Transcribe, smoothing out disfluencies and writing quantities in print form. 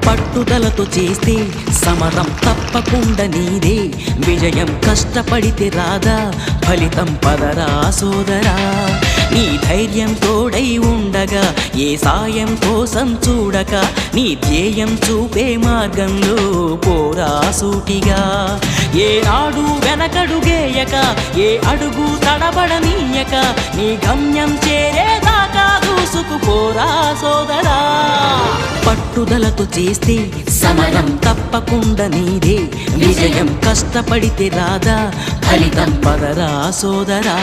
పట్టుదలతో చేస్తే సమరం తప్పకుండా నీదే, విజయం కష్టపడితే రాదా ఫలితం పదరా సోదరా. నీ ధైర్యం తోడై ఉండగా ఏ సాయం కోసం చూడక, నీ ధ్యేయం చూపే మార్గంలో పోరా సూటిగా. ఏ నాడు వెనకడుగేయక, ఏ అడుగు తడబడనీయక, నీ గమ్యం చేరేదాకా దూసుకుపోరా సోదరా. పట్టుదలతో చేస్తే సమరం తప్పకుండా నీదే, విజయం కష్టపడితే రాదా ఫలితం పదరా సోదరా.